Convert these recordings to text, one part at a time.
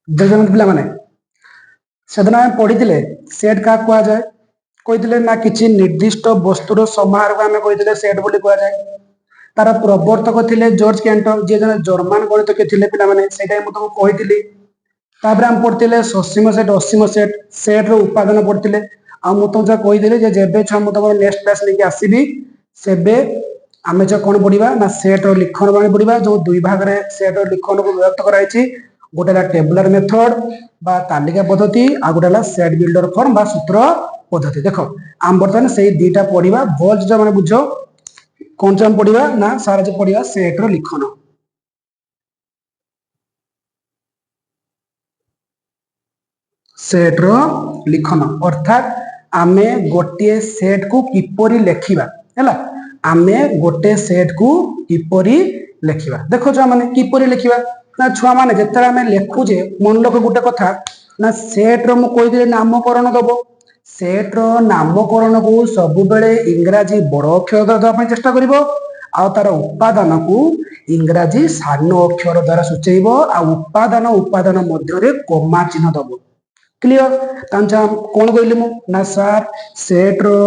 देखते पे सेदिन आम पढ़ी सेट क्या कहुए कही ना कि निर्दिष्ट वस्तुर समाहार को आम कही सेट बोली कहुए तार प्रवर्तक थे जॉर्ज कैंटन जी जन जर्मान गणितज्ञ थे पे से तुमको कही तापर आम पढ़ते ससीम सेट असीम सेट सेट्र उपादान पढ़ते मुझे कही जब छुआ मुझे नेक्स्ट क्लास लेके आसबि से आम कौन पढ़ा ना सेट्र लिखन बाणी पढ़ा जो दुई भाग में सेट्र लिखन को विभक्त कराई गोटे टेबुलर मेथड बा तालिका पद्धति आ गोटे सेट बिल्डर फॉर्म बा सूत्र पद्धति देख आम बर्तमान से दुईटा पढ़ा भल जो मैंने बुझ कौन से आम पढ़ा ना सार आज पढ़ा सेट्र लिखन सेट्र लिखन अर्थात आमे गोटे सेट को किपरि लेखिबा हैला आमे गोटे सेट को किपरि लेखिबा देखो छुआ माने किपरि लेखिबा ना छुआ माने जेतरा आमे लेखुजे मन लोक गोटे कथा ना सेट रो मु कहि दे नामकरण दबो सेट रो नामकरण को सब बेले इंग्रजी बड़ अक्षर द्वारा दबा चेष्टा करिवो आ तार उपादान को इंग्रजी सान अक्षर द्वारा सूचैबो आ उपादान उपादान मध्य रे कॉमा चिन्ह दबो क्लियर कौन कहली मु ना सर सेट रो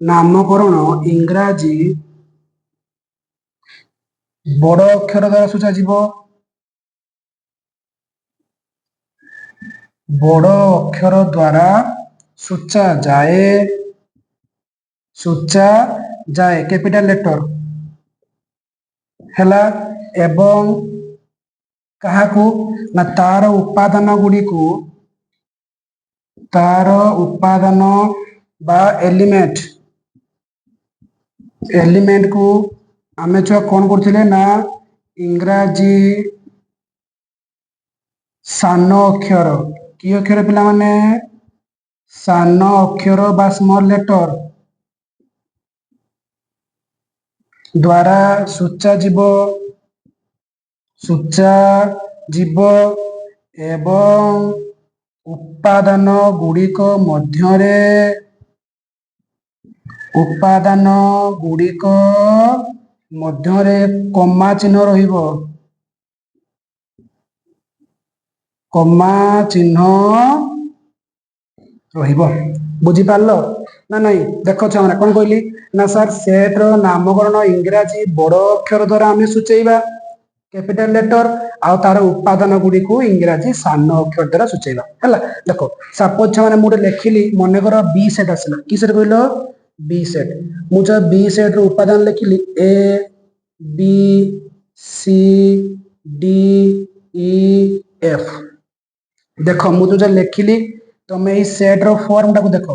नामकरण इंग्राजी बड़ अक्षर द्वारा सूचा जीव बड़ अक्षर द्वारा सूचा जाए कैपिटल लेटर हैला एवं काहाकू ना तार उपादान बा एलिमेंट को आमे छुआ कौन करथिले ना इंग्राजी सान अक्षर कि अक्षर पिला माने सान अक्षर बा स्मॉल लेटर द्वारा सूचा जीव एवं उपादान गुड़िक मध्यरे कमा चिन्ह रहिबो बुझी पारलो ना नहीं देखो छुआ कौन कहली ना सर सेट रो नामकरण इंग्राजी बड़ अक्षर द्वारा आम सूचेबा कैपिटल लेटर आ तार उपादान गुड़ी को इंग्राजी सान अक्षर द्वारा सूचेबा है देखो सपोज छुआ मुझे लिखिली मन कर बी सेट आसला कि सेट कहल बी सेट मुझे बी सेट रो उपादान लिखिली A B C D E F देख मुझे लिखिली तुम ये सेट रो फॉर्म टाको देख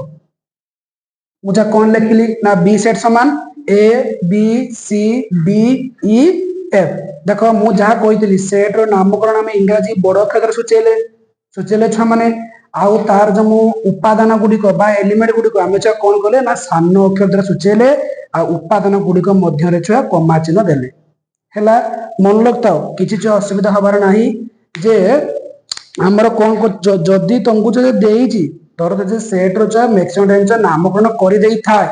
मुझे कौन लिखिली ना बी सेट समान A B C D E F देख मु जहाँ कही सेट रो नामकरण आम इंग्राजी बड़ अक्षर सूचेले छुआ मैंने आउ तार जो उपादान गुड़िक एलिमेंट गुड़िक आम छुआ कौन कले ना सान अक्षर द्वारा सूचेले आ उपादान गुड़िक मध्य छुआ कमा चिन्ह देले हैला मन लगता किसी असुविधा हबार नाही जे हमर कौन जदि तुमको जो देइची तोर जे सेट रो छुआ मैक्सिमम टाइम नामकरण कर देई थाए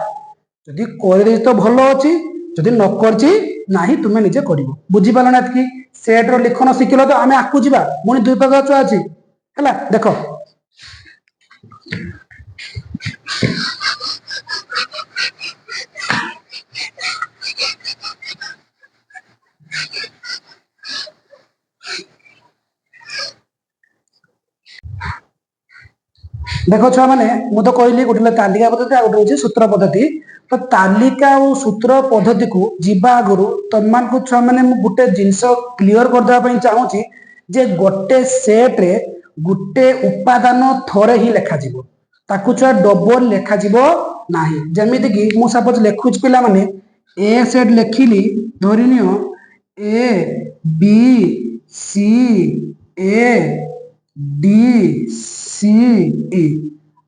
जदि कर देई तो भलो अछि जदि न करची नाही तुमे निजे करिवो बुझी पाला ना कि सेट रो लिखन शिखिलो तो आमे आकु जिबा मुनी दुई प्रकार छुआ अछि हैला देखो देखो छुआ मैंने मुझे कहली गोटे तालिका पद्धति आ गोटे सूत्र पद्धति तो तालिका और सूत्र पद्धति को जीवा आगु तुम को छुआ मैंने गोटे जिनस क्लीयर करदेवाई चाहूँगी जे गोटे सेट रे गोटे उपादान थरे ही लेखा ताकू छुआ डबल लेखा नाही जमीती कि मु सपोज लिखुच पिला माने ए सेट लिखिली धरिनियो A B C A D C E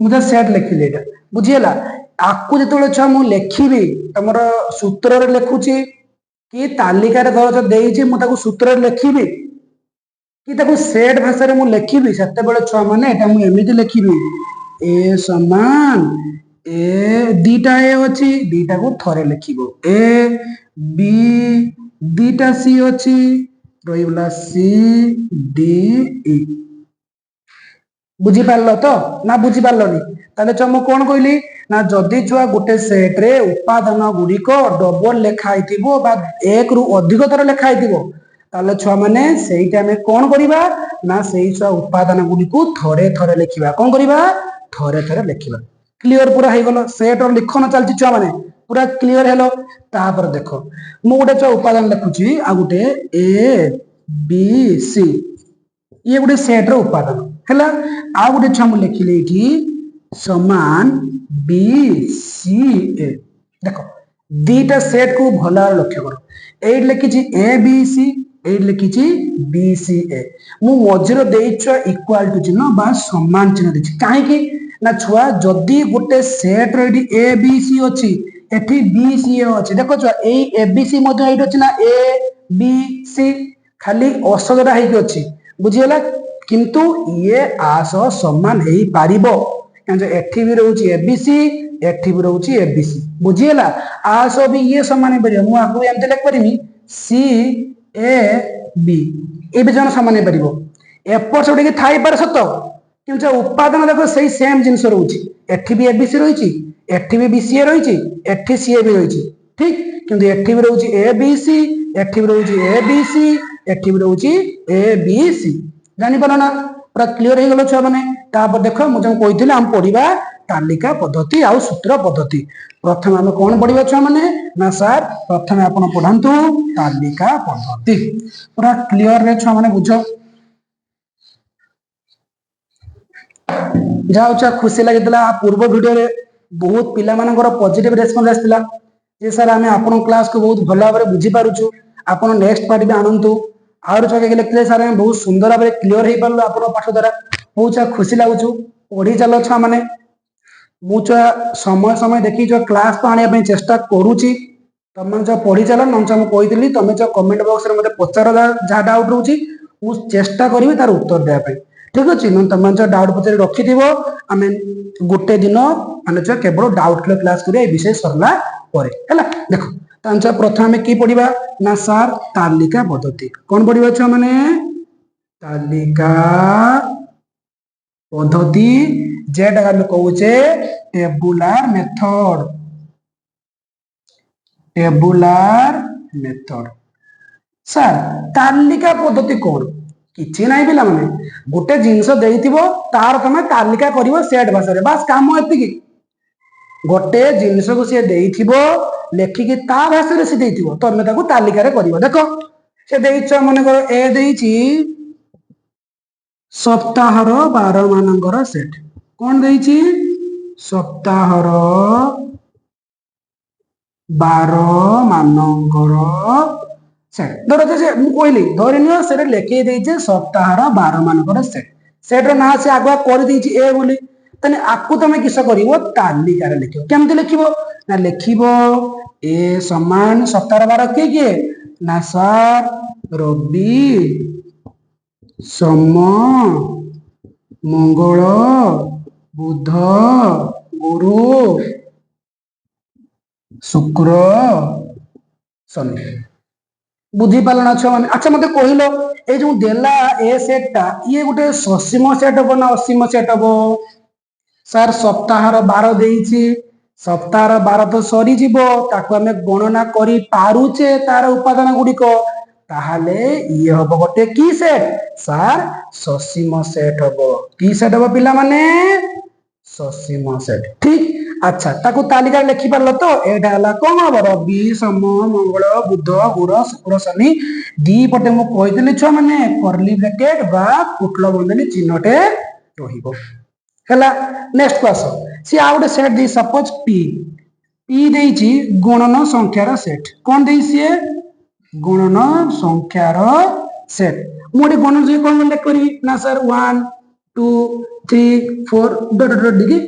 मुझे सेट लिखिली बुझीगला आकु जो छुआ मु लिखी तुम सूत्र लिखुची कि तालिकार धर देइछि मु ताकु सूत्र लिखी कि ताकु सेट भाषा रे मु लिखी से छुआ माने एटा मु एमिति लिखी ए समान ए दीटा ए अच्छी दीटा को थरे लिखिबो ए बी दीटा सी अच्छी रहीगला सी डी ई बुझी पारल तो ना बुझी पारलनी ताले छुआ मु कोन कहली ना जदि छुआ गोटे सेट रे उपादान गुड़िक डबल लेखा आइथिबो बा एक रु अधिक थर लेखा आइथिबो ताले छुआ माने सेइटा में कोन करिबा ना सेइ छुआ उपादान गुड़िकु थरे थरे लिखिबा कोन करिबा थरे थरे लिखिबा क्लियर पूरा हे गलो सेट रो लिखन चलती छुआ माने पूरा क्लियर हेलो तापर देखो मु गोटे छुआ उपादान लिखुची आ गोटे ए बी सी ये गोटे सेट रो उपादान हैला आ गोटे छुआ मु लिखिले एठी समान बी सी ए देखो दीटा सेट को भला लक्ष्य करो एट लिखिची ए बी सी एट लिखिची बी सी ए मु मझिरो देइछो इक्वल टू चिन्ह बा समान चिन्ह देछि काहे कि ना छुआ जदी गोटे सेट रो एठी ए बी सी अछि एठी बी सी ए अछि देखो छुआ एई ए बी सी मध्ये एठी अछि ना ए बी सी खाली असजरा हेकि अछि बुझियला किंतु ये आस समान हेई पारिबो एठी भी रहउची एबीसी एठी भी रहउची एबीसी बुझियला आस भी ये समान हे परिबो मु आगु एमते लिख परिमी सी ए बी ए भी जन समान हे परिबो एपर से कि थाई पर सत किंतु उपादान देखो सही सेम जिंस रहउची एठी भी एबीसी रहिची एठी भी बीसीए रहिची एठी सीए भी रहिची ठीक किंतु एठी भी रहउची एबीसी एठी भी रहउची एबीसी एठी भी रहउची एबीसी जानि पालो ना पूरा क्लियर हो गलो छुआ माने तापर देखो मु जम कहिथिले हम पढिबा तालिका पद्धति आ सूत्र पद्धति प्रथम हम कोन पढिबा छुआ माने ना सर प्रथम आपण पढांतु तालिका पद्धति पूरा क्लियर रे छुआ माने बुझो जाउ छुआ खुशी लागितला पूर्व वीडियो रे बहुत पिला मानकर पॉजिटिव रेस्पॉन्स आस्तिला जे सर हमें आपण क्लास को बहुत भलो भाबरे बुझी पारुछु आपण नेक्स्ट पार्ट भी आनंतु आउर छके लिखले सर हम बहुत सुंदर भाबरे क्लियर हे पारलो आपण पाठ द्वारा बहुत खुशी लागुछु पढ़ी चलो छुआ माने मु छुआ समय समय देखी जो क्लास तो आने चेष्टा करूची तुम जो पढ़ी चलो न मु कही तुम जो कमेंट बॉक्स रे मते पचार जहाँ डाउट रोची मु चेष्टा करी तार उत्तर देया पे ठीक अच्छे न तुम जो डाउट पचारि रखिथिबो आमे गोटे दिन माने जो केवल डाउट क्लास करिया ए विषय सरला परे हैला देखो तांचा प्रथम हमें की पढ़िबा ना सर तालिका पद्धति कोन पढ़िबा छ माने तालिका पद्धति जेटा हम कहूचे टेबुलर मेथड सर तालिका पद्धति कोन किछि नाही पिला माने गोटे जिंस देइथिबो तार तमे तालिका करिवो सेट भाषा रे बस काम एतिकी गोटे जिंस को से देइथिबो लेखिकी ता भाषा रे से देइथिबो तमे ताकू तालिका रे करिवो देखो से देइछ माने करो ए देइछि सप्ताहर 12 मानकर सेट कोन देइछि सप्ताहर 12 मानकर सेट धर जे मु कहली धरिनियो से लेखि देइछे सप्ताहर 12 मानकर सेट रो ना से आगुआ कर देइछि ए बोली तने आकु तमे किस करिवो तालिका रे लिखिबो केमते लिखिबो ना लिखिबो ए समान सप्ताहर 12 के ना सर रवि सोम मंगल बुध गुरु शुक्र शनि बुझी पालना छुआ माने अच्छा मते कहिलो ए जो देला ए सेटटा ये गोटे ससीम सेट हो ना असीम सेट हो सर सप्ताहर 12 देइछि सप्ताहर 12 तो सरी जीवो ताको हमें गणना करी पारुचे तार उपादान गुड़िको ताहले ये हबो गोटे की सेट सर ससीम सेट हबो की सेट हबो पिला माने ससीम सेट ठीक अच्छा ताको तालिका लिखि पारलो तो एटा हला कोन हबो रवि सोम मंगल बुध गुरु शुक्र शनि दी पटे मु कहितली छ माने करली ब्रैकेट बा कुटलो बंधनी चिन्हटे रहिबो हला नेक्स्ट क्वेश्चन सी आउट सेट दी सपोज पी पी देइछि गणन संख्यार सेट कोन देइछि गणन संख्यार सेट मोडी गणन से कोन लिख करी ना सर 1 2 3 4 डॉट डॉट डिगी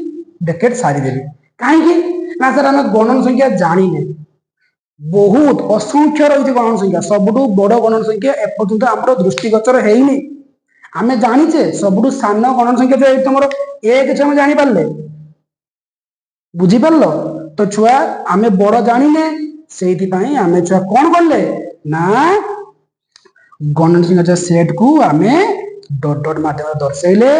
ब्रैकेट सारी देबी काहे कि ना सर हम गणन संख्या जानि ने बहुत असंख्य रही गणन संख्या सबुठु बड़ गणन संख्या एपर्यंत हमर दृष्टिगोचर हेइनी आमे जानिचे सबुठु सान गणन संख्या जो तुमरो एक हम जानि पारले बुझिपार तो छुआ आमे बड़ जाने से आमे छुआ कौन कले ना गणन संख्या सेट को आमे डॉट डॉट माध्यम दर्शाइले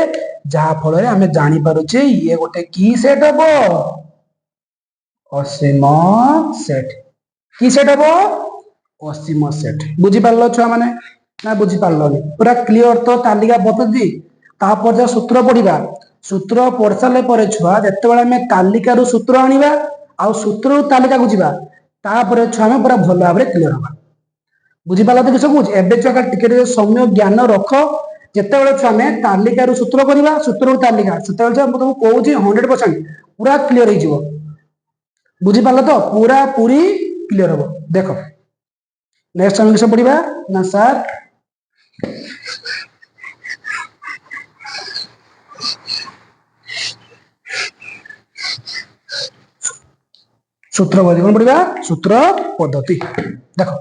जहा फल आमे जानी पारुचे ये गोटे की सेट हबो असीम सेट की सेट हबो असीम सेट बुझी पारलो छुआ माने ना बुझी पारलोनी पूरा क्लियर तो तालिका पद्धति तापर जो सूत्र पढ़िबा सूत्र पढ़ सारे पर छुआ जेतेबेले आमे तालिका रु सूत्र आनिबा आ सूत्र रु तालिका को जिबा तापर छुआ आमे पूरा भलो भाबरे क्लियर हबा बुझी पारलो तो किछ कुछ एबे छुआ टिके सम्य ज्ञान रख जेतेबेले छुआ आमे तालिका रु सूत्र करिबा सूत्र रु तालिका सेतेबेले छुआ म तुमको कहूची 100% पूरा क्लियर हो जिवो बुझी पारलो तो पूरा पूरी क्लियर हबो देखो नेक्स्ट हम किस पढ़िबा ना सर सूत्र पद्धति कौन पढ़िबा सूत्र पद्धति देखो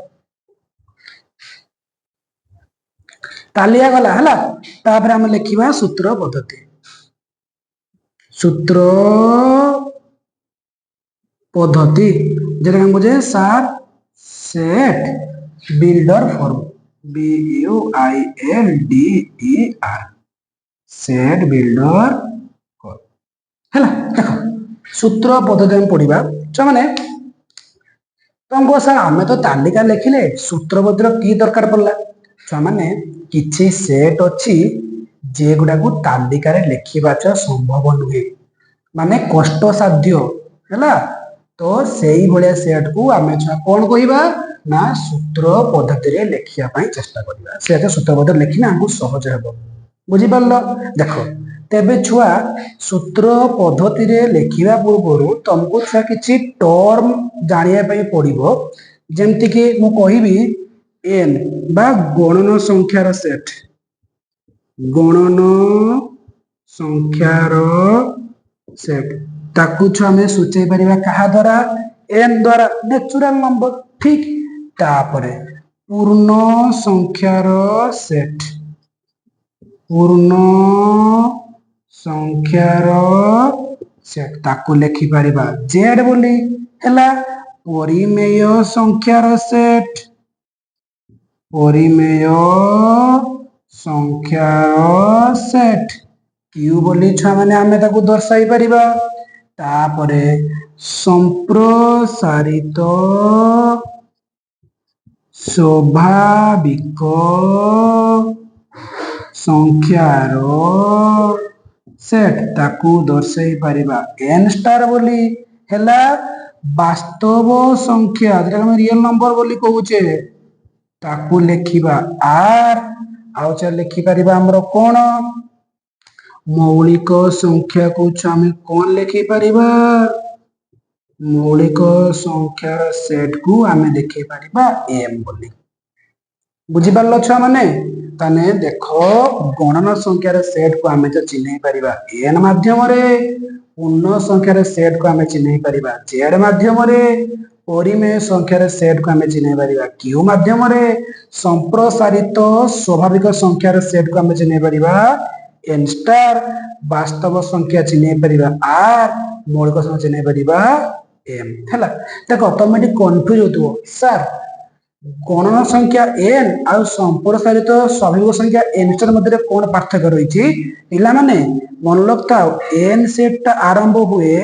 तालिया गला हला तापर हम लिखिबा सूत्र पद्धति सूत्र पद्धति जेटा हम बुझे sir set builder form BUILDER set builder form हला देखो सूत्र पद्धति हम पढ़िबा छ माने तुमको सर आमे तो तालिका लिखिले सूत्र पद्धति की दरकार पड़ला छ माने किछि सेट अछि जे गुडा को तालिका रे लिखिबा छ संभव नुहे माने कष्ट साध्य हला तो सेही भलिया सेट को आमे छ कोन कहिबा ना सूत्र पद्धति रे लिखिया पई चेष्टा करिबा से सूत्र पद्धति लिखिना हमको सहज हेबो बुझी पारलो देखो तेबे छुआ सूत्र पद्धति रे लिखिबा पूर्व तुमको छुआ किछि टर्म जानिया पई पड़िबो जेमति कि मु कहिबी n बा गणन संख्यार सेट गणन संख्यार सेट ताकू छु हमें सूचै परिबा कहा द्वारा n द्वारा नेचुरल नंबर ठीक तापरे पूर्ण संख्यार सेट पूर्ण संख्यार सेट ताकू लिखि परिबा z बोली हला परिमेय संख्यार सेट परिमेय संख्यार सेट q बोली छुआ माने आमे ताकू दर्शाई परिबा तापरे संप्रसारित स्वाभाविक संख्यार सेट ताकू दर्शाई परिबा n स्टार बोली हेला वास्तव संख्या जेटा हम रियल नंबर बोली कहूचे ताकू लिखिबा r आउ छ लिखि परिबा हमरो कोन मौलिक संख्या को आमे कोन लिखि परिबा मौलिक संख्यार सेट को आमे लिखि परिबा m बोली बुझी पारलो छ माने ताने देखो गणन संख्यार सेट को आमे तो चिन्है परिबा n माध्यम रे पूर्ण संख्यार सेट को आमे चिन्है परिबा z माध्यम रे परिमेय संख्यार सेट को आमे चिन्है परिबा q माध्यम रे संप्रसारित स्वाभाविक संख्यार सेट को आमे चिन्है परिबा n स्टार वास्तव संख्या चिन्है परिबा r मौलिक संख्या चिन्है परिबा m हला देखो तुम एटी कंफ्यूज होतबो सर गणन संख्या n आ संप्रसारित स्वाभाविक संख्या n स्टार मध्ये कोन पार्थक्य रहिछि पिला माने मन लगता n सेट आरंभ हुए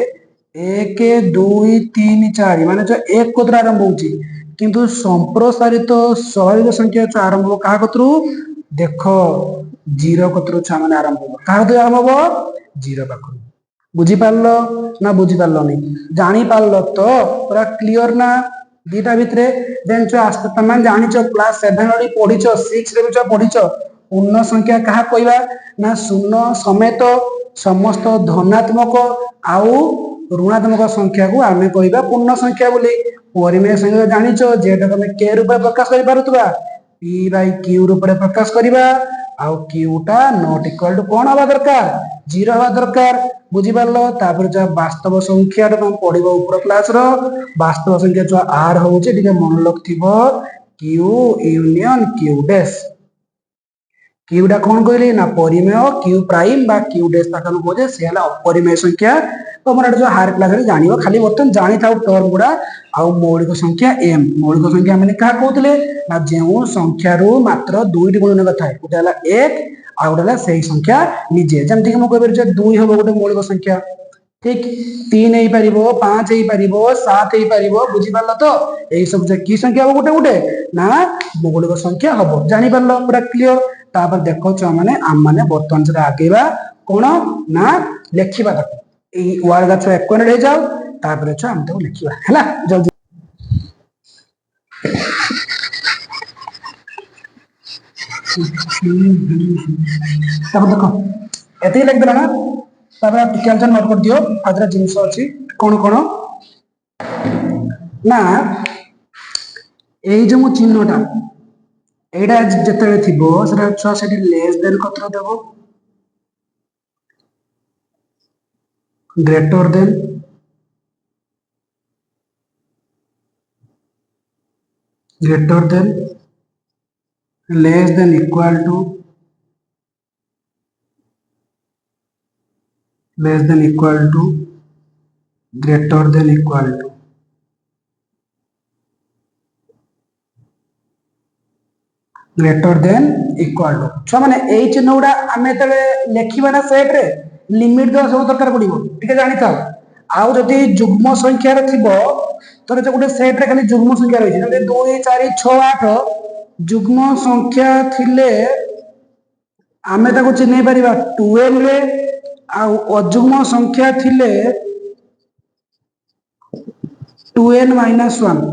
1 2 3 4 माने जो 1 कोद्रा आरंभ होछि किंतु संप्रसारित स्वाभाविक संख्या जो आरंभ हो का कतरु देखो 0 कतरु छ माने आरंभ हो का तो आरंभ हो 0 पाखरु बुझी पारलो ना बुझी पारलो नहीं जानी पारलो तो पूरा क्लियर ना दीटा भितरे देन जो आस्ते तमान जानिचो क्लास 7 रे पढिचो 6 रे भी पढिचो पूर्ण संख्या कहा कहबा ना शून्य समेत समस्त धनात्मक आउ ऋणात्मक संख्या को आमे कहबा पूर्ण संख्या बोली परिमेय संख्या जानिचो जेटा तमे k रूप में प्रकाश करि पारुतबा p बाय q रूप में प्रकाश करिबा आउ q टा नॉट इक्वल टू कोन हवा दरकार 0 हवा दरकार बुझी पारलो तापर जो वास्तव संख्या रे हम पढिबो ऊपर क्लास रो वास्तव संख्या जो r होचे ठीक मन लग थिबो q union q dash Quetta कौन कहली ना परिमेय क्यू प्राइम बा क्यू डैश ताको हम कहे से हला अपरिमेय संख्या तो हमर जो हायर क्लास रे जानिबो खाली बर्तन जानि थाउ टर्म गुडा आ मौलिक संख्या m मौलिक संख्या माने का कहतले ना जेउ संख्या रो मात्र दुईटी गुणन कथा है उटा हला 1 आ उटा हला सही संख्या निजे जमति हम कहबे जे 2 होबो गोटे मौलिक संख्या ठीक 3 हेई परिबो 5 हेई परिबो 7 हेई परिबो बुझी पारलो तो एई सब जे की संख्या हो गोटे गोटे ना मौलिक संख्या हबो जानि पारलो पूरा क्लियर तापर देखो छ माने आम माने बर्तन से आगेबा कोन ना लेखिबा ताको ए वर्ड गछ एकन रे जाओ तापर छ हम तो लेखिबा हला जल्दी तापर देखो एते लिख देला ना तापर आप कैलकुलेशन नोट कर दियो आदरा जिंस अछि कोन कोन ना एई जो मु चिन्हटा एटा जतले थिबो सेटा छ सेठी लेस देन कतरा देबो greater than less than equal to less than equal to greater than equal to greater than equal to छ माने एई चिन्ह उडा हमें तले लेखिबा ना सेट रे लिमिट दो सब दरकार पड़िबो ठीक है जानि थाओ आउ जदी जुग्म संख्या रे थिबो तो जे गुटे सेट रे खाली जुग्म संख्या रही जे 2 4 6 8 जुग्म संख्या थिले आमे ताको चिन्है परिबा 12 रे आउ अजुग्म संख्या थिले 2n - 1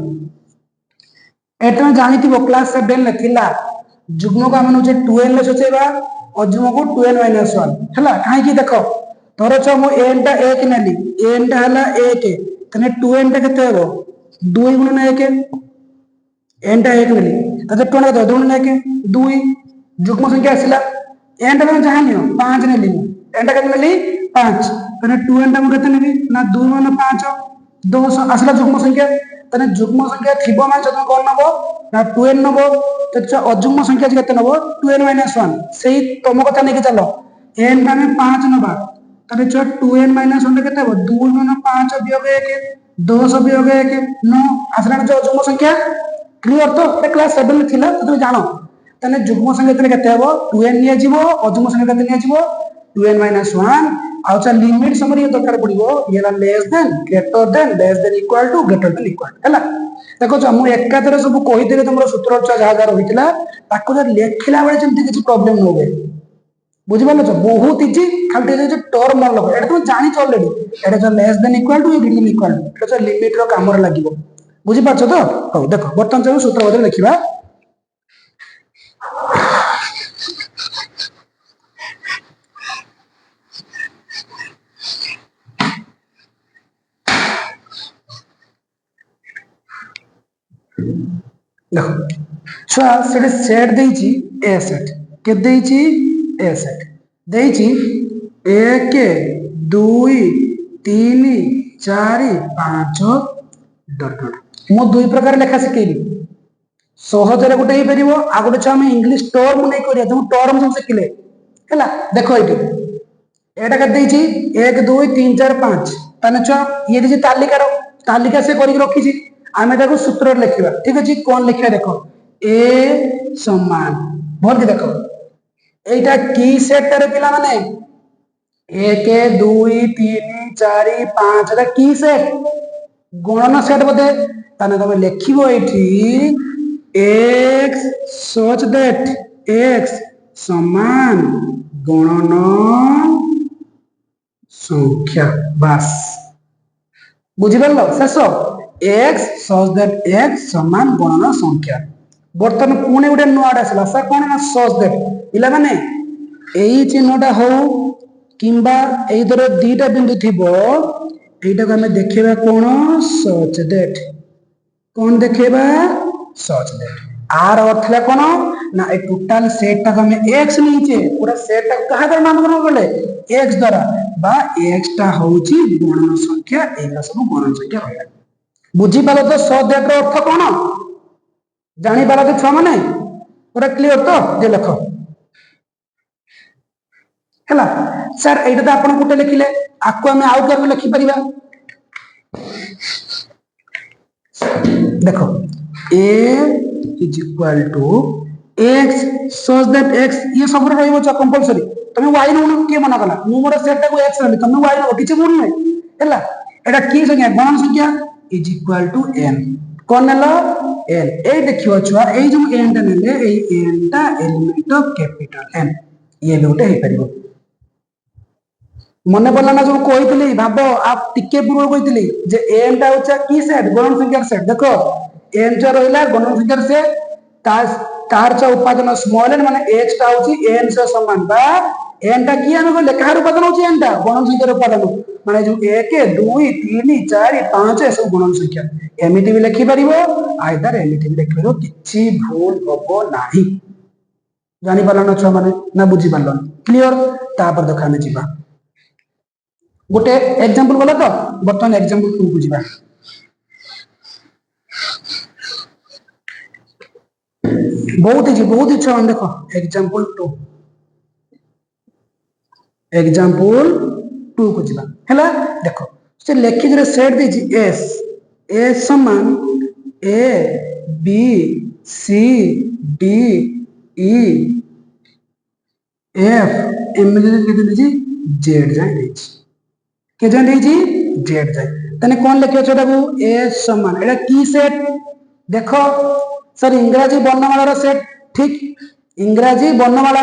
एटा जानिथिबो क्लास 7 ले थिला जुग्म को हम जे 2n ले सोचेबा अजुग्म को 2n - 1 हला काहे की देखो तोर छ मो n टा 1 नेली n टा हला 1 तने 2n टा केते हेबो 2 * 1 n टा 1 नेली तजे 2 ने 2 ने 1 2 जुग्म संख्या आसिला n टा जहां नियो 5 नेली n टा केते नेली 5 तने 2n टा मो केते नेबी ना 2 - 5 10 आसिला जुग्म संख्या तने जुग्म संख्या थिबो मा जदो कोन नबो ना 2n नबो तो अजुग्म संख्या केते नबो 2n - 1 सेही तम कथा नै के चलो n का में 5 नबा तने 2n - 1 केते हो 2 * 5 वियोग 1 10 वियोग 1 9 आसरा जो अजुग्म संख्या क्लियर तो ए क्लास 7 में थिला तो जानो तने जुग्म संख्या तने केते हो 2n निया जीवो अजुग्म संख्या केते निया जीवो 2n - 1 आउ चा लिमिट समरी दरकार पड़िबो येला less than greater than less than equal to greater than equal हला देखो छ मु एकाधरे सब कहि देले तुमरो सूत्र छ जहा जहा रहितला ताको जे लेखिला बेले जेंति किछि प्रॉब्लम न होबे बुझि पालो छ बहुत इजी खाली जे टर्म मन लगे एटा तुम जानि छ ऑलरेडी एटा छ less than equal to greater than equal एटा छ लिमिट रो काम रे लागिबो बुझि पाछो तो हो देखो बर्तन जे सूत्र बदले लिखिबा देखो छुआ सेट सेट देइची ए सेट के देइची ए सेट देइची 1 2 3 4 5 डॉट डॉट मो दुई प्रकार लेखा सिकेली सहज रे गुटे हे परिबो आ गुटे छ हम इंग्लिश टर्म नै करिया तुम टर्म सब सिखले हला देखो एटी एटा के देइची 1 2 3 4 5 तने छ ये दिजे तालिका से करी रखी छी आमे ताको सूत्र लिखिबा ठीक अछि कोन लिखिबा देखो ए समान बोल के देखो एटा की सेट रे पिला माने 1 2 3 4 5 एटा की सेट गणना सेट बदे तने तमे लिखिबो एठी x such that x समान गणना संख्या बस बुझि परलो शेषो x such that x समान गणना संख्या बर्तन पुणे गुटे नुआडा आसला सर कोन ना such that इला माने एई चिन्हटा हो किंबा एई दर दीटा बिंदु थिबो एटा को हमें देखेबा कोन such that कोन देखेबा such that आर अर्थ ले कोन ना ए टोटल सेट टा हमें x नीचे पूरा सेट टा कहा कर नामकरण करले x द्वारा बा x टा होची गणना संख्या एला सब गणना संख्या होया बुझी पालो तो such that रो अर्थ कोन जानि पालो तो छ माने पूरा क्लियर तो जे लिखो है सर एटा तो आपण गोटे लिखिले आपको आम आउ क्या लिखिपर देखो a is equal to x such that x ये सब रहिबो छ कंपलसरी तुम y नो के मना कला मु मोर सेट को x रही तुम y नो किछ भूल नहीं हैला एटा की संख्या गणन संख्या इज इक्वल टू n कोन नेला n ए देखियो छुआ ए जो n ता नेले ए n ता एलिमेंट ऑफ कैपिटल n ये लोटे हे परिबो मन पड़ला ना जो कही भाव आप टिके पूर्व कही जे एन टा होचा की सेट गणन संख्या सेट देखो एन जो रहिला गणन संख्या सेट तार च उपादान स्मॉल एन माने x टा होची n से समान बा n टा की हम लेखा उपादान होची n टा गणन संख्या उपादान माने जो 1 2 3 4 5 सब गणन संख्या एमिति भी लिखि परिबो आइदर एमिति भी लिखि परिबो किछि भूल होबो नाही जानि पालन छ माने ना बुझी पालन क्लियर तापर देखा में जीवा गोटे एग्जांपल बोला तो बर्तमान एग्जांपल 2 को जीवा बहुत ही छन देखो एग्जांपल 2 को जीवा हैला देखो से लिखि जरे सेट दी एस ए समान A B C D E F M K दे जेड जाय दी के जान देजी जेड जाय तने कोन लिखियो छटा को ए समान एटा की सेट देखो सर इंग्रजी वर्णमाला रो सेट ठीक इंग्रजी वर्णमाला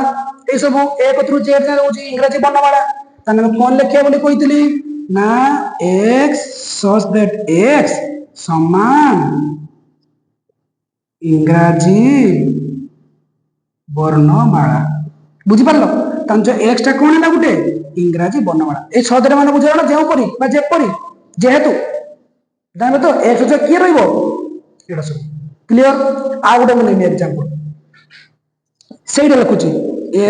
ए सब एक थ्रू जेड जाय होची इंग्रजी वर्णमाला तने कोन लिखियो बोली कहितली ना x सच दैट x समान इंग्रजी वर्णमाला बुझी पारलो तन जो x टा कोन है गुटे इंग्रजी वर्णमाला ए सदरे माने बुझाला जेउ परी बा जे परी जेहेतु जानो तो x जो की रहइबो एटा सब क्लियर आ गुटे मन ले एग्जांपल सेइडा लिखुची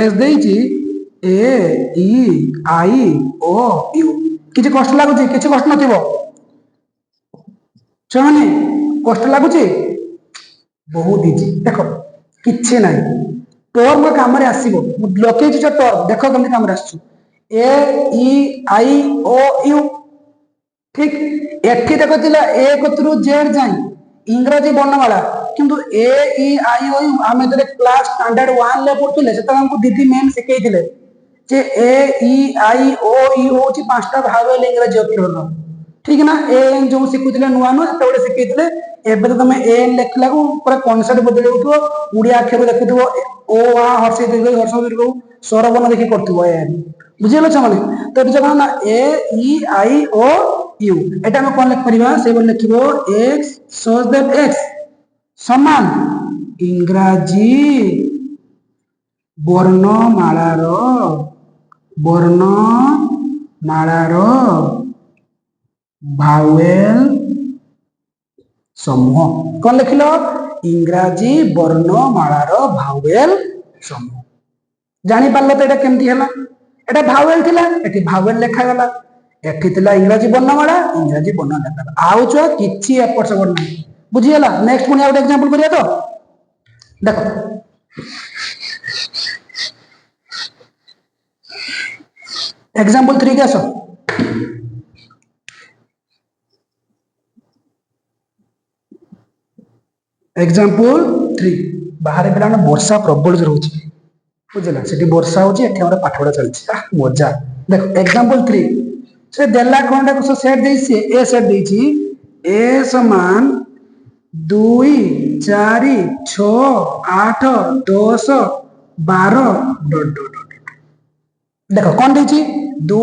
s देइची a e i o u किछि कष्ट लागुची किछि कष्ट नथिबो छाने कष्ट लागुची बहुत इजी देखो किछि नाही टर्म काम रे आसीबो लोके जो टर्म देखो केमति काम रे आछू ए ई आई ओ यू ठीक एठी देखो तिला एक थ्रू जेड जाई इंग्रजी वर्णमाला किंतु ए ई आई ओ यू आमे जरे क्लास स्टैंडर्ड 1 ले पढुले सेता हमको दीदी ma'am सिखैथिले J A E I O you होची पांचटा भावेल इंग्रजी अक्षर ठीक ना ए एन जो सिखुथिले नुवा नु सेते सिखैथिले एबे तो तुम ए एन लेखला को पूरा कांसेप्ट बदलै उठो उड़िया अक्षर देखुथबो ओ आ हर्ष दीर्घ स्वर वर्ण देखि करथबो ए एन बुझिलो छ माने तो एटा जका ना ए ई आई ओ यू एटा हम कोन लिख परिबा से बोल लिखिबो x सच दैट x समान इंग्रजी वर्णमालार भावेल समूह कौन लिखिल इंग्रजी वर्णमालार भावेल समूह जानी पारल तो एटा केमती हला एटा भावेल थिला एठी भावेल लेखा गला एठी थिला इंग्रजी वर्णमाला इंग्रजी वर्ण लेखा आउ छ किछि एपट सेपट नै बुझी हला नेक्स्ट पुनी आउट एग्जांपल करिया तो देखो एग्जांपल 3 के आसो एग्जांपल 3 बाहर पिला वर्षा प्रबल जो रोची बुझला सेठी वर्षा होची एठी हमर पाठवडा चलची मजा देखो एग्जांपल 3 से देला कोनटा को सेट देइसी ए सेट देइची ए समान 2 4 6 8 10 12 डॉट डॉट देखो कौन देइची 2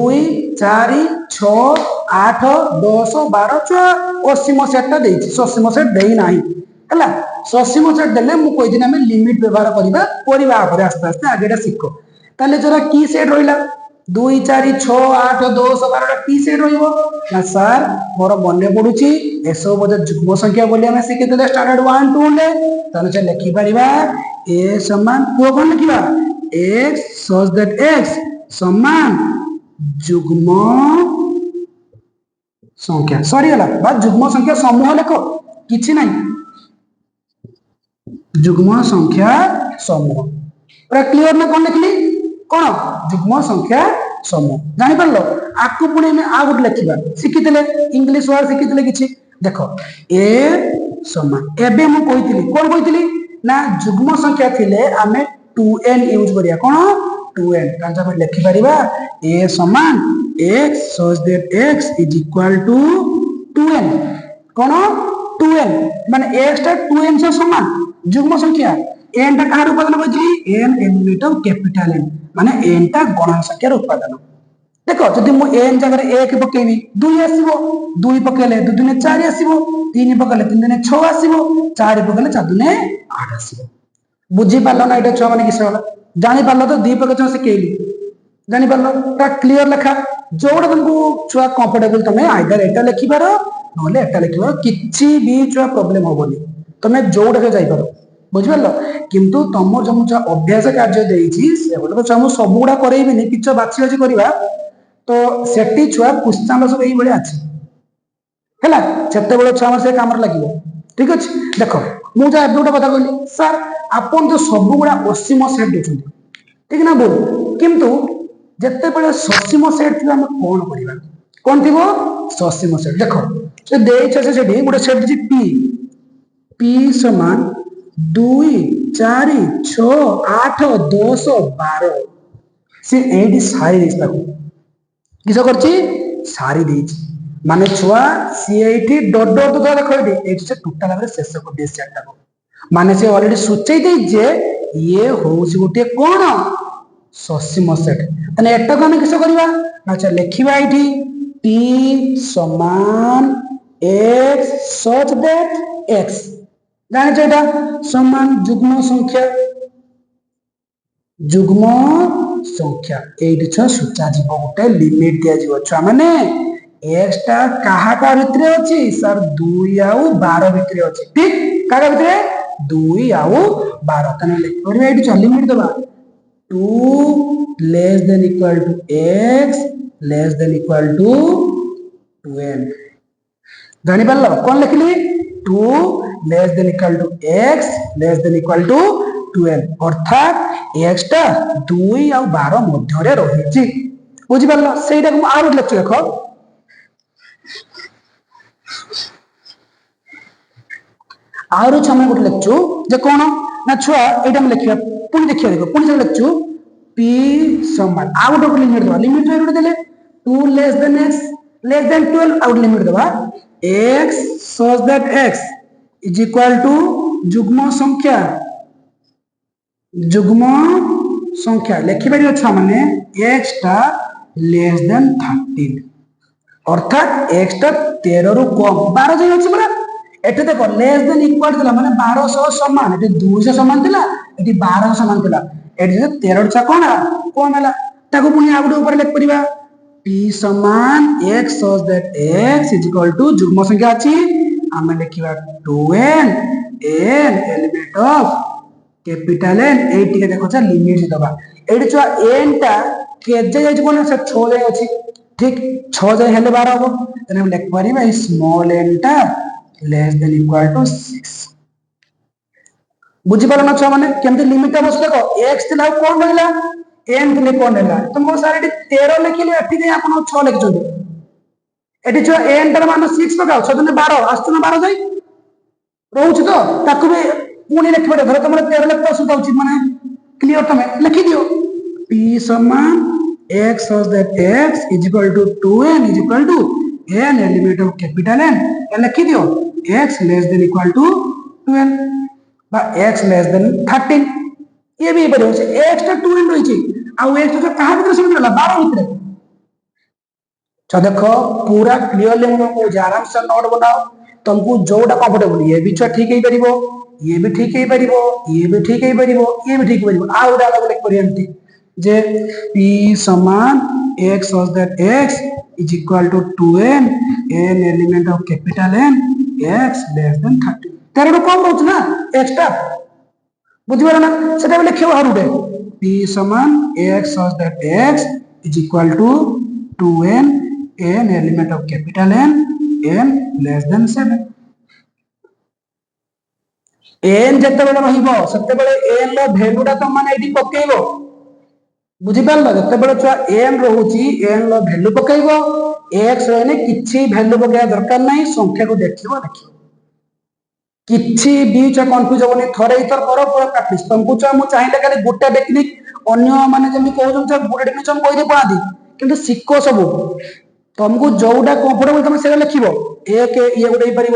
4 6 8 10 12 80 सेट देइची 80 सेट देई नाही हला 80 सेट देले मु कोइ दिन में लिमिट व्यवहार करिबा परिबा पर आस्ते आस्ते आगेडा सिखो ताले जरा की सेट रहिला 2 4 6 8 10 12 की सेट रहिबो ना सर मोर मने पडुची एसो बजे जुग्म संख्या बोली हम सिखितले स्टैंडर्ड 1 2 ले ताले से लिखि परिबा a समान को कोन लिखिबा x सच दैट x समान जुग्म संख्या सॉरी हला बा जुग्म संख्या समूह लेखो किछि नाही जुग्म संख्या समूह पूरा क्लियर ना कोन लिखली कौन युग्म संख्या समूह जानी पारलो आकु पुणी आ गोटे लिखा शिखिले इंग्लिश वर्ड शिखिले किछि देख ए समान एबे मु कहितली कोन कहितली ना युग्म संख्या थिले आमे 2n यूज करिया कोन 2n कांजा पे लिखि परिबा a समान x such that x is equal to 2n cone 2n माने x टा 2n से समान युग्म संख्या n टा कहार उपादान कहितली n element of capital n माने n टा गणन संख्या रो उपादान देखो जदि मु n जगह 1 पकेबी 2 आसीबो 2 पकेले 2 दुने 4 आसीबो 3 पकेले 3 दुने 6 आसीबो 4 पकेले 4 दुने 8 आसीबो बुझी पारलो ना एटा छुआ माने किस होला जानि पारलो तो दी पके छ सिकेली जानि पारलो ता क्लियर लिखा जोड़ तुमको छुआ कंफर्टेबल तमे आइदर एटा लिखि पारो नले एटा लिखि पारो किछि भी छुआ प्रॉब्लम होबनी तमे जोड़ के जाई पारो बुझि पारलो किंतु तमो जमु छ अभ्यास कार्य देइछि से बोले तो हम सब गुडा करैबिनी किछ बाछि अछि करबा तो सेठी छुआ पुष्टांग सब एई बळे अछि हैला सेते बळे छुआ हमर से काम लागिवो ठीक अछि देखो मु जा एबुटा कथा कहली सर आपन तो सब गुडा असीम सेट देछन ठीक ना बोल किंतु जत्ते बळे ससीम सेट थिबा हम कोन करिबा कोन थिबो ससीम सेट देखो से देइ छ से सेठी गुडा सेट दिछि p समान 2 4 6 8 10 12 से एडी सारी देछि ताको किस करछि सारी देछि माने छुआ सी एठी डॉट डॉट तो देखो एठी से टोटल भाबरे शेष को दे सेट को माने से ऑलरेडी सूचै दे जे ये होउछि गोटे कोन ससीम सेट तने एटा को हम किस करबा अच्छा लिखिबा एठी p समान x such that x जाने जेटा समान युग्म संख्या एठी छ सूचा जीव गोटे लिमिट दिया जीव छ माने x टा काहा का भितरे अछि सर 2 आउ 12 भितरे अछि ठीक काहा भितरे 2 आउ 12 तने लिख परबे एठी छ लिमिट दबा 2 less than equal to x less than equal to 2n जानि पारलो कोन लिखली 2 less than equal to x less than equal to 12 अर्थात x टा 2 आउ 12 मध्य रे रहिछि बुझि पारलो सेटा को आरो लिख देखो आरो छमे गोटे लिखछु जे कोन ना छुआ एटा हम लिखिया पुनी देखिया देखो पुनी से लिखछु p समान आ गोटे लिमिट रे देले 2 less then x less then 12 out limit दबा x such that x is equal to युग्म संख्या लिखि परियो छ माने x टा लेस देन 13 अर्थात x टा 13 रु कम 12 जई अछि बरा एटे देखो लेस देन इक्वल दिला माने 12 सह समान एटे 2 से समान दिला एटी 12 समान दिला एटी 13 छ कोन हला ताको पुनी आउट ऊपर लिख परिबा p समान x such that x is equal to युग्म संख्या अछि हम लिखिबा 2n n element of capital n eighty के देखो छ लिमिट दबा एटी छ n टा के जे जाय कोन से 6 जाय अछि ठीक 6 जाय हेले 12 हो तने हम लिख परिबा स्मॉल n टा लेस देन इक्वल टू 6 बुझि पालो ना छ माने केमते लिमिट बस देखो x थिला कोन रहला n थिले कोन रहला तुमको सारे 13 लिखिले एठी जे आपण 6 लिखछों एठी छ n टर मान 6 पकाओ 6 दुने 12 आस्तु 12 जाई रहउछ तो ताकू भी पुणी लिख पड़े धर तुम 13 लिख सुधा उचित माने क्लियर तुम लिखि दियो p समान x such that x is equal to 2n is equal to n element of capital n लिखि दियो x less than equal to 12 बा x लेस देन 13 ये भी पड़े होছে x टा 2n रही छी आ x तो कहां भीतर समझला 12 भीतर छ देखो पूरा क्लियरली हमको आराम से नोट बनाओ तुमको जोटा कंफर्टेबल ये भी ठीक है परिबो ये भी ठीक है परिबो ये भी ठीक है परिबो ये भी ठीक है परिबो आ उडा अलग लिख परियंती जे p समान x such that x is equal to 2n n element of capital n x less then 30 तेरे कम रहउछ ना x टा बुझिबा ना सेटा लिखियो हरुडे p समान x such that x is equal to 2n n element of capital n n less than 7 n जते बेले रहिबो सते बेले n लो वैल्यूटा तो माने एडी पकेइबो बुझिपार जिते छुआ एन रोचे एन भैल्यू पकड़ एक्स रही किसी भैल्यू पकड़ा दरकार ना संख्या को देखो किसी भी छुआ कन्फ्यूज हेनी थे थर कर पूरा प्राक्ट तुमको छुआ मुझे चाहिए खाली गोटे टेक्निक अन्य मैंने जमी कहते गोटे टेक्निक कहीदे पाती कि शिख सब तुमको जोटा कंफर्टेबल तुम से लिख एक ये गोटे पार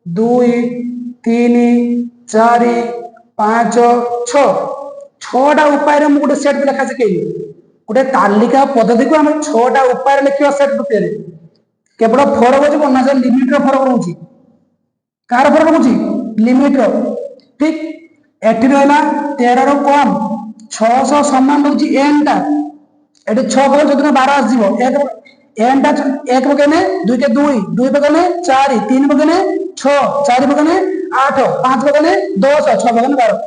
दुई तीन चार पांच छटा उपाय गोटे सेट लेखा शिखेली गोटे तालिका पद्धति को आम छटा उपाय लिखा सेट रूपये केवल फरक हो लिमिट फरक रोचे कार फरक रोचे लिमिट ठीक एटी रहा 13 रु कम 600 सामान रोचे एन टा ये 6 पकड़ जो 12 आसो एन टा एक पकड़ने दुई के दुई पकड़ने 4 3 पकड़ने 6 4 पकड़ने 8 5 पकड़ने 10 6 पकड़ने 12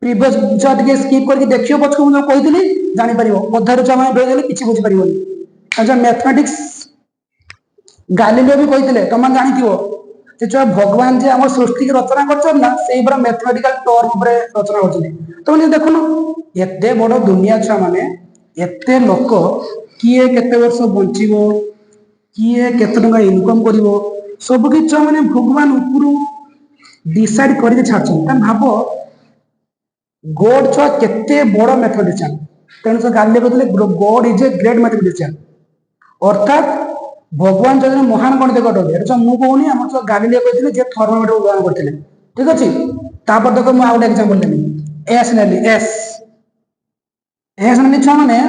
प्रीवियस छुआ टे स्किप करके देखियो पछको मुझे कही जापर अधार छुआ मैंने किसी बुझीपर अच्छा मैथमेटिक्स गालिलियो भी कही तुम जानी छुआ भगवान जे आम सृष्टि की रचना कर मैथमेटिकल टर्म रचना कर तो देखुन एत बड़ दुनिया छुआ मैंने एत लोक किए केते वर्ष बंचो किए केते टंका इनकम कर सबकि छुआ मैंने भगवान उपरू डिसाइड करके छाड़छन भाव गॉड छुआ केते बड़ मैथमेटिशियन तेणु से गाली कहते God is a great mathematician अर्थात भगवान जो महान गणित अटे मुझे कहूनी आम छुआ गाली कहते जे थर्मोमीटर उद्भावन करते ठीक अच्छे तापर देख मुझे गोटे एग्जांपल देवी एस नेली एस एस नेली छुआ मैंने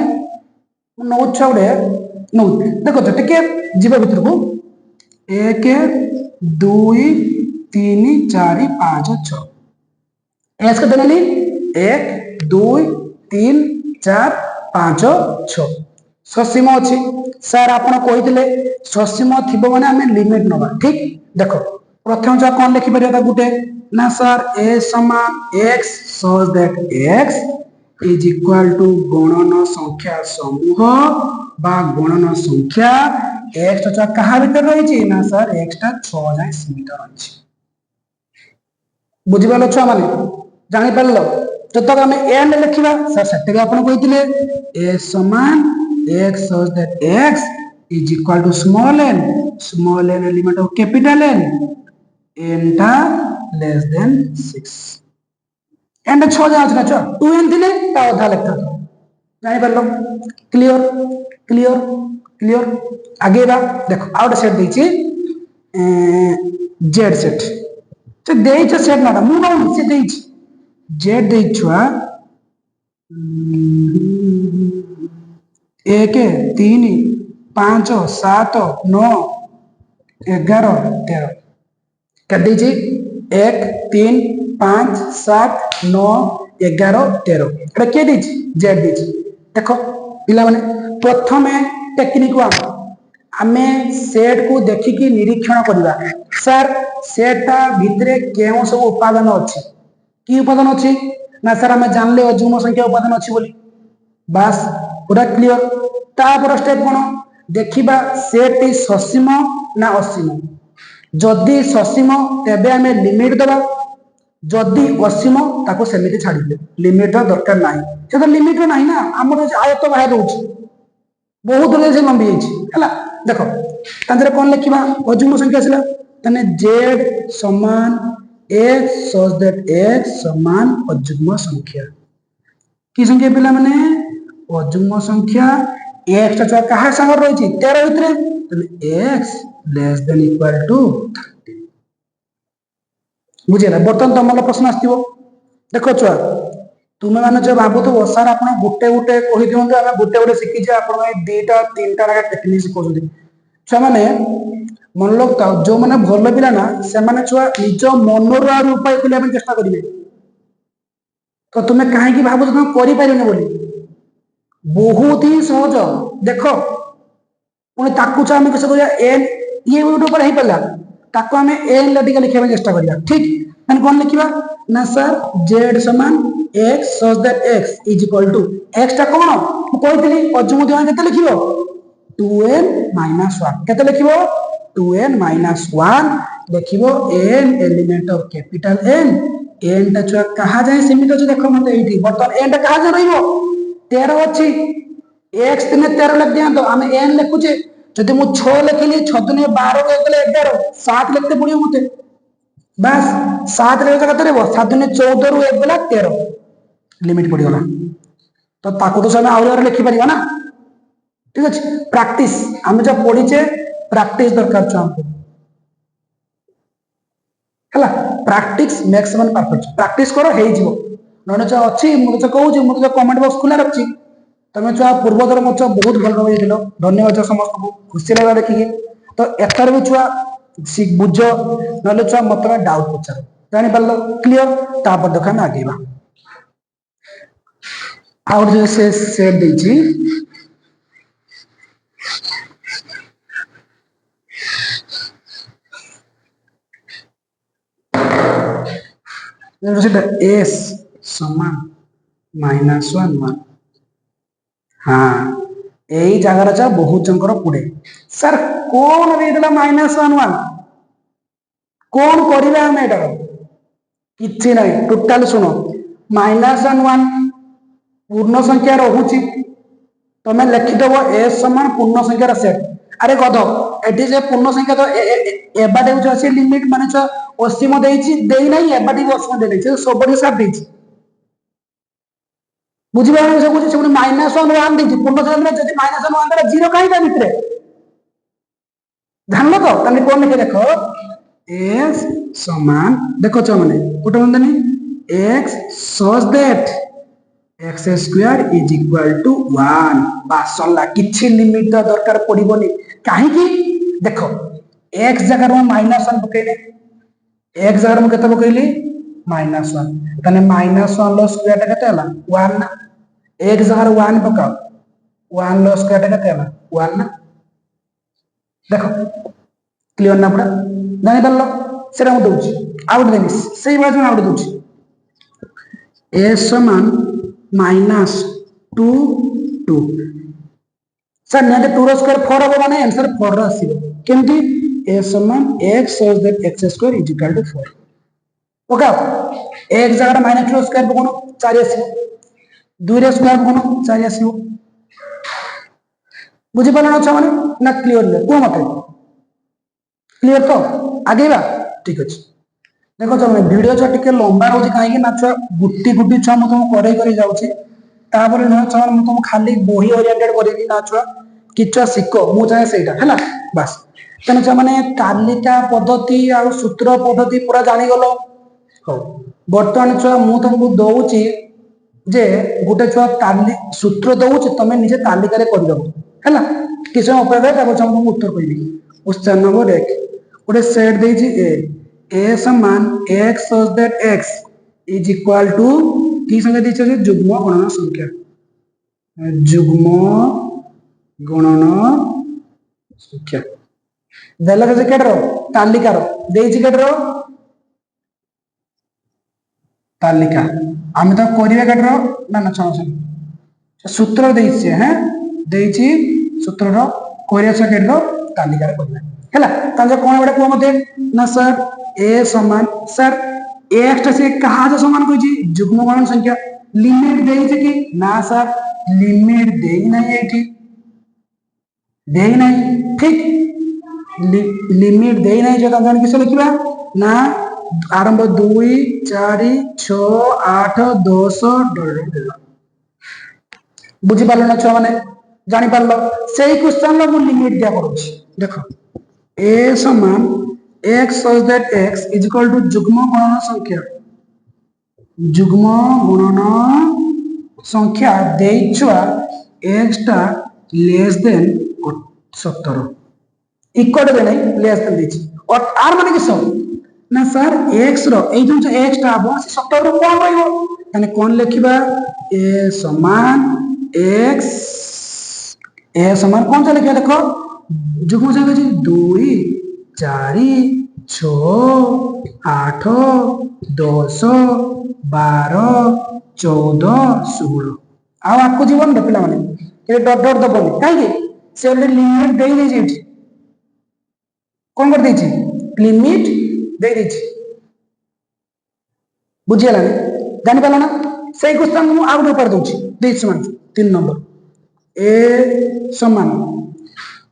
नौ छुआ गोटे नौ देख टे जीव भितर को 1 2 3 4 5 6 एस के नेली 1 2 3 4 5 6 ससीम अच्छी सर आप कही ससीम थी मैंने आम लिमिट नवा ठीक देख प्रथम जो कौन लिखिपर गोटे ना सर ए समान X such that X is equal to गणन संख्या समूह बा गणन संख्या एक्स क्या भीतर रही ना सर एक्स टा 6 जाए सीमित रही बुझिपार छुआ मैंने जापार जब तक आम एन लिखा सर से आप कही ए समान X such that X is equal to small N element of capital N टा लेस देन 6 एन 6 जाए छुआ 2 एन थी अधा लिखता था जापार क्लियर क्लियर क्लियर आगे देख आ गए सेट देखिए जेड सेट दे सेट ना मुझे से जेड दे छुआ 1 3 5 7 9 11 13 कर 1 3 5 7 9 11 13 किए दीजिए जेड दीजिए देख पिला माने प्रथम टेक्निक आम सेट को देखिकी निरीक्षण करवा सर सेटा भितरे केउ सब उपादान अच्छी कि उपादान अच्छी ना सर आम जानले अजुग्म संख्या उपादान अच्छी बोली बास पूरा क्लियर तापर स्टेप कौन देखा सेट ससीम ना असीम जदि ससीम तेबे आम लिमिट दबा जदि असीम ताको सेमिति छाड़ी लिमिट दरकार ना से तो लिमिट ना ना आम आयत बाहर रोचे बहुत से लंबी है देख तांदरे कौन लिखा अजुग्म संख्या आसला तने जेड समान एक्स सच दैट एक्स समान अजुग्म संख्या कि संख्या पिला माने अजुग्म संख्या एक्स टा कहा संग रही 13 भितर X less than equal to 30 बुझेगा बर्तमान तुम प्रश्न आसो देख छुआ तुम्हें मैंने जो भावुथ सर आप गोटे गोटे कही दिखाँ आम गोटे गोटे शिखीचे आप 2टा 3टा टेक्निक शिखा छुआ मैंने मन लगता जो मैंने भल पिला ना से छुआ निज मनोर उपाय खोलिया चेष्टा करेंगे तो तुम्हें कहीं भाव तुम कर बोली बहुत ही सहज देख पुणी ताकू छुआ किस एन ये ऊपर हो पारा ताको आम एन लटिका लिखा चेष्टा करिया ठीक कौन लिखा ना सर जेड समान X such that X is equal to X टा कौन मुझे अजुग्म के लिख 2n - 1 के लिख 2n - 1 देख N element of capital N टा छुआ कहा जाए सीमित अच्छे देख मत ये बर्तमान एन टा कहा जाए 13 अच्छी x दिन 13 लिख दिया तो आम n लिखुचे जदि मु 6 लिखिली 6 दिन 12 11 7 लिखते पड़ो मत बस 7 लिखा कत 7 दिन 14 रु 1 गला 13 लिमिट पड़गला तो ताकू तो आउर लिखिपर ना ठीक अच्छे प्रैक्टिस आम जो पढ़ीचे प्रैक्टिस दरकार छुआ है प्रैक्टिस मेक्स मन परफेक्ट प्रैक्टिस कर हो नने जो अच्छी मुझे कहूँ मुझे कमेंट बॉक्स खुला रखी तुम छुआ पूर्वतर मत बहुत भल भाव धन्यवाद समस्त को खुशी लगा देखिए तो एथर भी छुआ बुझ ना छुआ मत डाउट पचार जापार क्लीयर तापर देखा आगे आउट जो से सेट देची एस समान -1 हाँ यही जगार चा बहुत जनकर पुड़े सर कौन देला -1 कौन करिबा हम एटार किछि नै टोटल सुनो -1 पूर्ण संख्या रहुची तमे लिखिदब एस समान पूर्ण संख्यार सेट अरे गध एटी जे पूर्ण संख्या तो एबाटे जो अछि लिमिट माने छ असीम देइछि देई नै एबाटी असीम देइ छै सबडी सब देइछि बुझिबा सब कुछ से -1 देइछि पूर्ण संख्या जदि -1 देला 0 काहे का भितरे जानलो तो तने कोन लिखे देखो एस समान देखो छ माने Kota मंदनी x such that x square is equal to 1 बासला किछि लिमिट दरकार पड़िबोनी काहे की देखो x जगह में -1 पकेले x जगह में केते पकेली -1 तने -1 लो स्क्वायर टा केते हला 1 ना x जगह 1 पकाओ 1 लो स्क्वायर टा केते हला 1 ना देखो क्लियर ना पड़ा जानि दल्लो सेरा मु दोछि आउट देनी सेही बाजू आउट दोछि s समान -2 2 सर ने 2 रो स्क्वायर 4 हो माने आंसर 4 रो आसीबो केमती a समान x such that x square is equal to 4 okay x जगह -2 रो स्क्वायर कोन 4 आसीबो 2 रो स्क्वायर कोन 4 आसीबो बुझि पालन छ माने ना क्लियर ले को मते क्लियर तो आगे बा ठीक अछि देखो छ वीडियो छ टिके लंबा होछि काहे कि ना छ गुट्टी गुट्टी छ म तुम करे करे जाउछि तापर न छ म तुम खाली बोही ओरिएंटेड करबी ना छ किछ सिको मु चाहे सेटा हैला बस तने छ माने तालिका पद्धति आ सूत्र पद्धति पूरा जानि गलो हो बर्तमान छ मु तुमको दउछि जे गुटे छ ताली सूत्र दउछि तमे निजे तालिका रे कर दबो हैला किछ उपाय तापर छ म उत्तर कहबी उस 4 नंबर 1 गुटे सेट देछि a समान x such that x is equal to की संख्या दी छै जुग्म गणन संख्या जुग्म गणन संख्या देला के केडरो तालिका रो देछि केडरो तालिका हम तो करिया केडरो ना ना छ सूत्र देछि हैं देछि सूत्र रो करिया छ केडरो तालिका रे करना हैला ताजे कोन बडे को मते ना सर a समान सर x से कहा जो समान कोइ जी जुग्म गणन संख्या लिमिट देइ छै कि ना सर लिमिट देइ नै एठी देइ नै ठीक लिमिट देइ नै जो तन किसे लिखिबा ना आरंभ 2 4 6 8 10 बुझि पालो ना छ माने जानि पालो सेही क्वेश्चन लो मु लिमिट दिया करू देखो a समान x such that x is equal to जुग्म गणन संख्या देइछुआ x टा लेस देन 70 इक्वल दे नै लेस देन देछि और आर माने कि सब ना सर x रो ए जो x टा बो 70 रो कोन रहइबो तने कोन लिखिबा a समान x a समान कोन से लिखिया देखो जुग्म संख्या छै 2 4 6 8 10 12 14 16 आ आपको जीवन दे पिला माने ए डॉट डॉट दबनी काहे कि से ऑलरेडी लिमिट देई दे छै कोन कर दै छै लिमिट देई दे छै बुझियला जानि पाला ना सही क्वेश्चन मु आउट कर दउ छी देइ छै माने 3 नंबर ए समान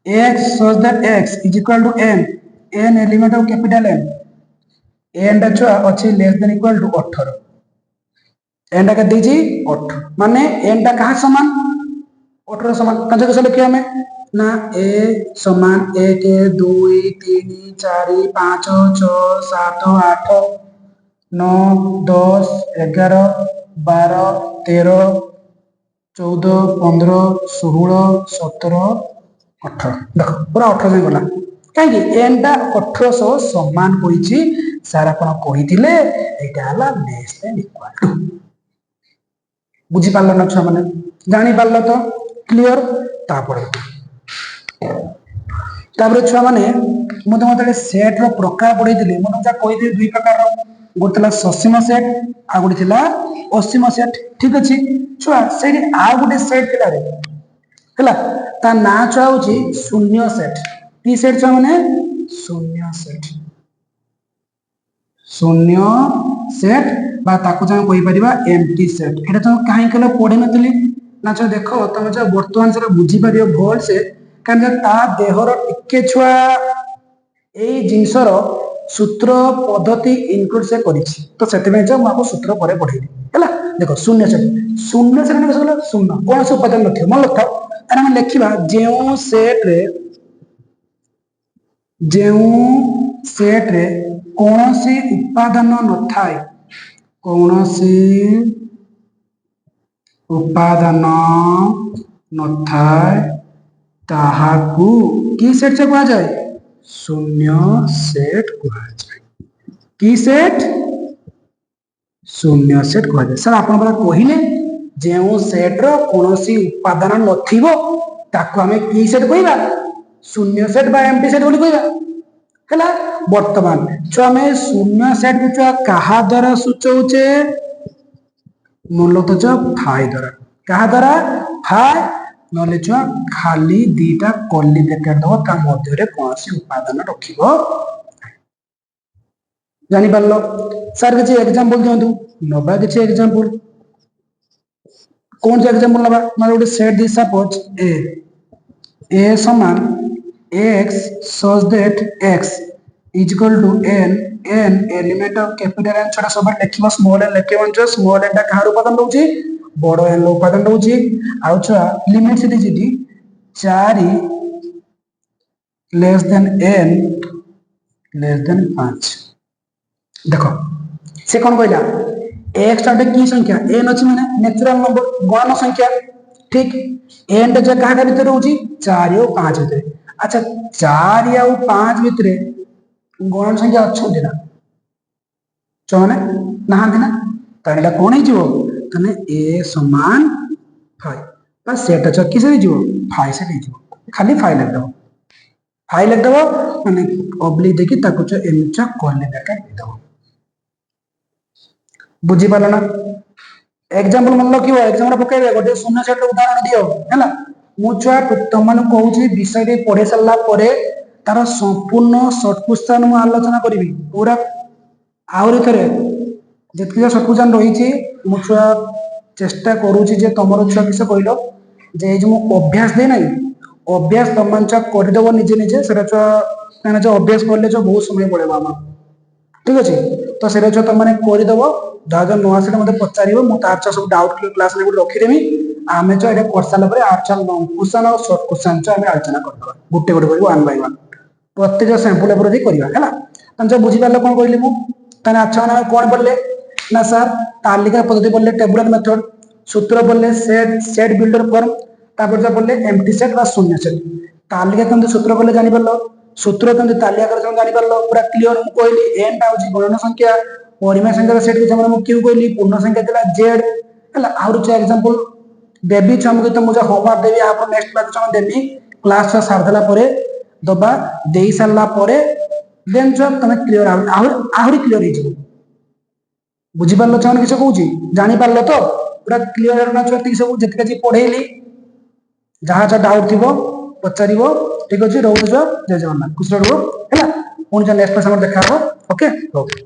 x such that x is equal to n element of capital N n टा छुआ अच्छी less than equal to 18 n टा के दीजी 18 माने n टा कहाँ समान 18 समान कौन कैसे लिखिए हमें ना a समान 1 2 3 4 5 6 7 8 9 10 11 12 13 14 15 16 17 18 देख पूरा 18 जाए गला कहीं एन टा 18 सह समान होइछि सार आपण कहिथिले एटा हला लेस देन इक्वल टू बुझी पारलो ना छुआ माने जानी पारलो तो क्लियर तापर छुआ माने मते मते सेट रो प्रकार पढै दिले मने जा कहि दे दुई प्रकार रो गोटेला ससीम सेट आ गोटे थिला असीम सेट ठीक अछि छुआ सेठी आ गोटे सेट थिला रे हला ता ना छुआ होची शून्य सेट की सेट छुआ माने शून्य सेट बा ताको जा कहि परिबा एम्प्टी सेट एटा तो काहे कले पढे नतली ना छुआ देखो तमे जो वर्तमान से बुझी परियो भोल से कारण ता देहर टिके छुआ एई जिंसर सूत्र पद्धति इनक्लूड से करिछि तो सेते में जो माको सूत्र परे पढेली हला देखो शून्य सेट ने कसला शून्य कोन से उपादान नथियो मन लख तार हम लिखिबा जेउ सेट रे कोनोसी उपादान नथाय कोनोसी उपादान नथाय ताहाकू की सेट से कहा जाए शून्य सेट कहा जाए की सेट शून्य सेट कहा जाए सर आपण बरा कहिले जेउ सेट रो कोनोसी उपादान नथिबो ताको हमें की सेट कहबा शून्य सेट बा एम्प्टी सेट बोली कहबा हला वर्तमान जो हमें शून्य सेट को कहा द्वारा सूचौचे मूलतः जो फाइ द्वारा कहा द्वारा फाइ नले जो खाली दीटा कर्ली ब्रैकेट दो ता मध्य रे कोनोसी उपादान रखिबो जानि पारलो सर किछि एग्जांपल दियंतु नबा किछि एग्जांपल कौन सा एग्जांपल नबा माने गोटे सेट दी सपोज ए समान x such that x is equal to n element of capital N छोटा सब लिखिबो स्मॉल n लिखिबो जो स्मॉल n टा कहार उपादान रहउची बड़ n लो उपादान रहउची आ छुआ लिमिट से दिजिटी 4 less than n less than 5 देखो से कोन कहला x टा की संख्या n अछि माने नेचुरल नंबर गण संख्या ठीक n टा जे कहा भीतर रहउची 4 और 5 भीतर अच्छा 4 या 5 भितरे गण संख्या अच्छे ना चौने नहांती ना तानेला कौन ही जीवो तने a समान 5 बस सेट अच्छा किसे जीवो 5 से नहीं जीवो खाली 5 लिख दो माने ऑब्लिक देखि ताको छ m चा कॉलम ब्रैकेट दे दो बुझी पालो ना एग्जांपल मन लो कि एग्जांपल पकाइबे गोटे शून्य सेट उदाहरण दियो हैला मु छुआ तुमन कहूची विषय रे पढ़े सल्ला परे तार संपूर्ण शॉर्ट क्वेश्चन मु आलोचना करिवि पूरा आउरी थरे जेतकी शॉर्ट क्वेश्चन रहिछि मु छुआ चेष्टा करूची जे तमरो छुआ किसे कहलो जे जे मु अभ्यास दे नै अभ्यास तमन छुआ करि देबो निजे निजे सेरा छुआ माने जो अभ्यास करले जो बहुत समय पड़ेबो आमा ठीक अछि तो सेरा छुआ तमने करि देबो दादा नोआ से मते पचारिबो मु तार छ सब डाउट क्लास रे रखि देमी आमे जो एटा करसाला परे आठ लॉन्ग क्वेश्चन और शॉर्ट क्वेश्चन जो आमे आलोचना करबा गुटे गुटे करिवो 1 बाय 1 प्रत्येक सैंपल पर दे करबा हैला तन जो बुझी पालो कोन कहली मु तने अच्छा ना कोन पड़ले ना सर तालिका पद्धति पड़ले टेबुलर मेथड सूत्र पड़ले सेट बिल्डर फॉर्म तापर जो पड़ले एम्प्टी सेट बा शून्य सेट तालिका केंते सूत्र पड़ले जानि पारलो सूत्र केंते तालिका कर जानि पारलो पूरा क्लियर मु कहली n टा होची गणन संख्या परिमेय संख्या सेट के मु क्यू कहली पूर्ण संख्या देला z हैला आउर छ एग्जांपल देबी छमके तो मुझे होमवर्क देबी आप नेक्स्ट क्लास छम देबी क्लास छ सार देला परे दबा देई सारला परे देन जो तमे क्लियर आहुरी क्लियर हे जबो बुझी पारलो छन किछ कहूची जानि पारलो तो पूरा क्लियर ना छती सब जतका जी पढेली जहा जा डाउट थिबो पचारिबो ठीक अछि रहउ जो जय जगन्नाथ कुछ रहउ हैला पुन जा नेक्स्ट क्लास हम देखा हो ओके ओके